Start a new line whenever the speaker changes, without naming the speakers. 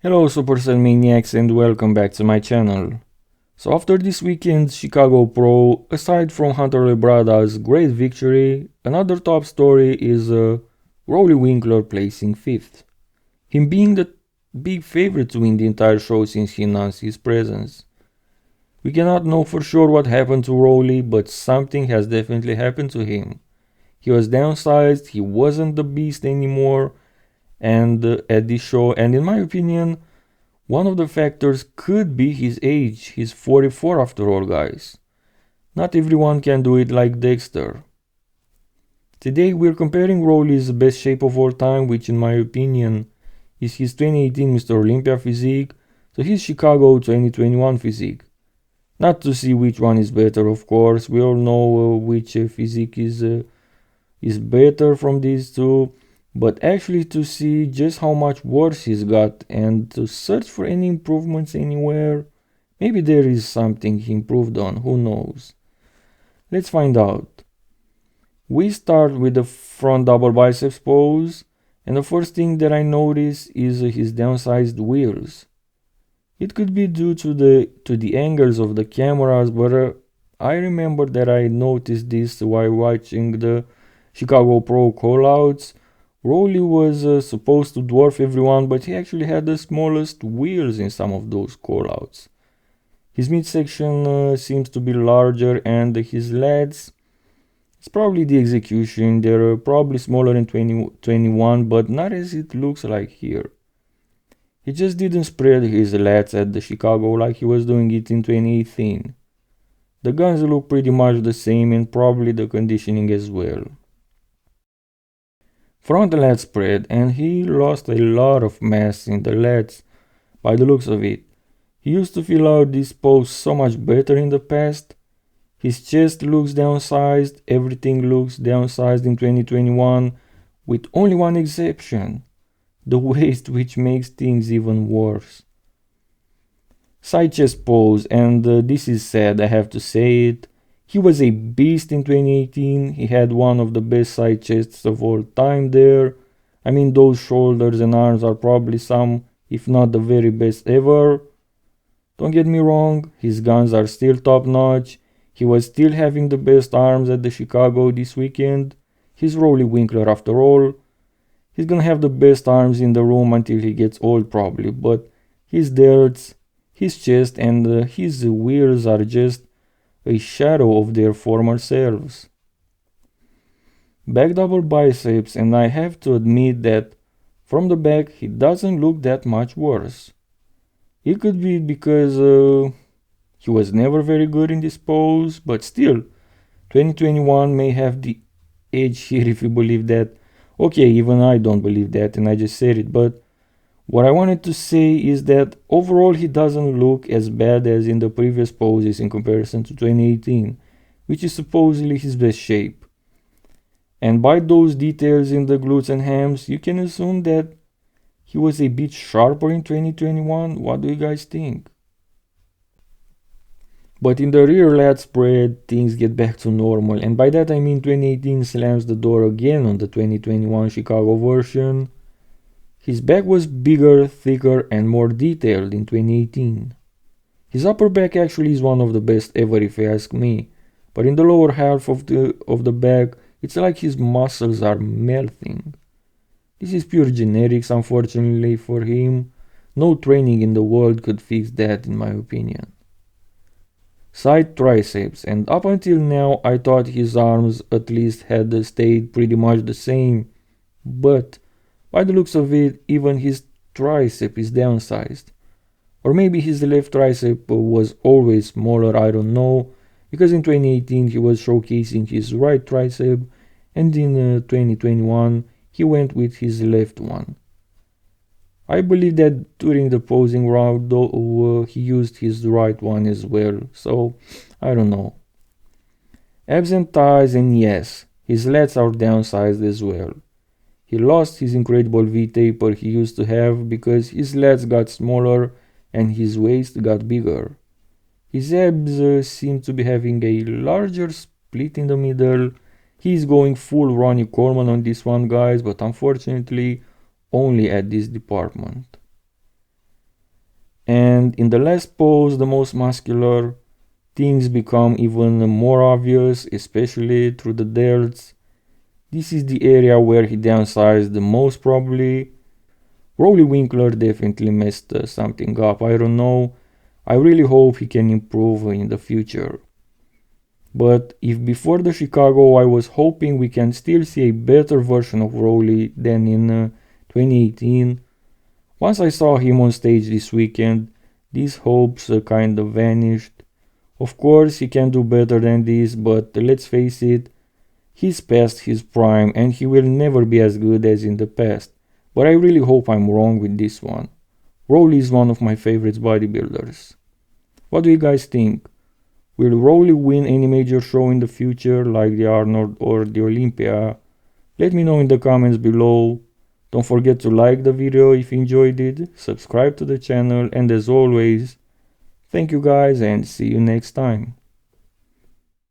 Hello Supercell Maniacs and welcome back to my channel. So after this weekend's Chicago Pro, aside from Hunter Lebrada's great victory, another top story is Roelly Winklaar placing 5th. Him being the big favorite to win the entire show since he announced his presence. We cannot know for sure what happened to Roelly, but something has definitely happened to him. He was downsized, he wasn't the beast anymore and at this show, and in my opinion, one of the factors could be his age. He's 44 after all, guys. Not everyone can do it like Dexter. Today we're comparing Roelly's best shape of all time, which in my opinion is his 2018 Mr. Olympia physique, to his Chicago 2021 physique. Not to see which one is better, of course. We all know which physique is better from these two, but actually to see just how much worse he's got and to search for any improvements anywhere. Maybe there is something he improved on, who knows. Let's find out. We start with the front double biceps pose, and the first thing that I notice is his downsized wheels. It could be due to the angles of the cameras, but I remember that I noticed this while watching the Chicago Pro callouts. Roelly was supposed to dwarf everyone, but he actually had the smallest wheels in some of those callouts. His midsection seems to be larger, and his legs, it's probably the execution. They're probably smaller in 2021, but not as it looks like here. He just didn't spread his lats at the Chicago like he was doing it in 2018. The guns look pretty much the same and probably the conditioning as well. Front lat spread, and he lost a lot of mass in the lats by the looks of it. He used to fill out this pose so much better in the past. His chest looks downsized, everything looks downsized in 2021 with only one exception, the waist, which makes things even worse. Side chest pose, and this is sad, I have to say it. He was a beast in 2018, he had one of the best side chests of all time there. I mean, those shoulders and arms are probably some, if not the very best ever. Don't get me wrong, his guns are still top notch. He was still having the best arms at the Chicago this weekend. He's Roelly Winklaar after all. He's gonna have the best arms in the room until he gets old probably, but his delts, his chest and his wheels are just a shadow of their former selves. Back double biceps, and I have to admit that from the back he doesn't look that much worse. It could be because he was never very good in this pose, but still, 2021 may have the edge here if you believe that. Okay, even I don't believe that and I just said it, but what I wanted to say is that overall he doesn't look as bad as in the previous poses in comparison to 2018, which is supposedly his best shape. And by those details in the glutes and hams, you can assume that he was a bit sharper in 2021. What do you guys think? But in the rear lat spread, things get back to normal, and by that I mean 2018 slams the door again on the 2021 Chicago version. His back was bigger, thicker and more detailed in 2018. His upper back actually is one of the best ever if you ask me, but in the lower half of the back, it's like his muscles are melting. This is pure genetics, unfortunately for him. No training in the world could fix that in my opinion. Side triceps, and up until now I thought his arms at least had stayed pretty much the same, but by the looks of it, even his tricep is downsized. Or maybe his left tricep was always smaller, I don't know, because in 2018 he was showcasing his right tricep and in 2021 he went with his left one. I believe that during the posing round though he used his right one as well, so I don't know. Abs and thighs, and yes, his lats are downsized as well. He lost his incredible V-taper he used to have because his lats got smaller and his waist got bigger. His abs seem to be having a larger split in the middle. He's going full Ronnie Coleman on this one, guys, but unfortunately only at this department. And in the last pose, the most muscular, things become even more obvious, especially through the delts. This is the area where he downsized the most probably. Roelly Winklaar definitely messed something up, I don't know. I really hope he can improve in the future. But if before the Chicago I was hoping we can still see a better version of Roelly than in 2018, once I saw him on stage this weekend, these hopes kind of vanished. Of course, he can do better than this, but let's face it, he's past his prime and he will never be as good as in the past. But I really hope I'm wrong with this one. Roelly is one of my favorite bodybuilders. What do you guys think? Will Roelly win any major show in the future like the Arnold or the Olympia? Let me know in the comments below. Don't forget to like the video if you enjoyed it, subscribe to the channel, and as always, thank you guys and see you next time.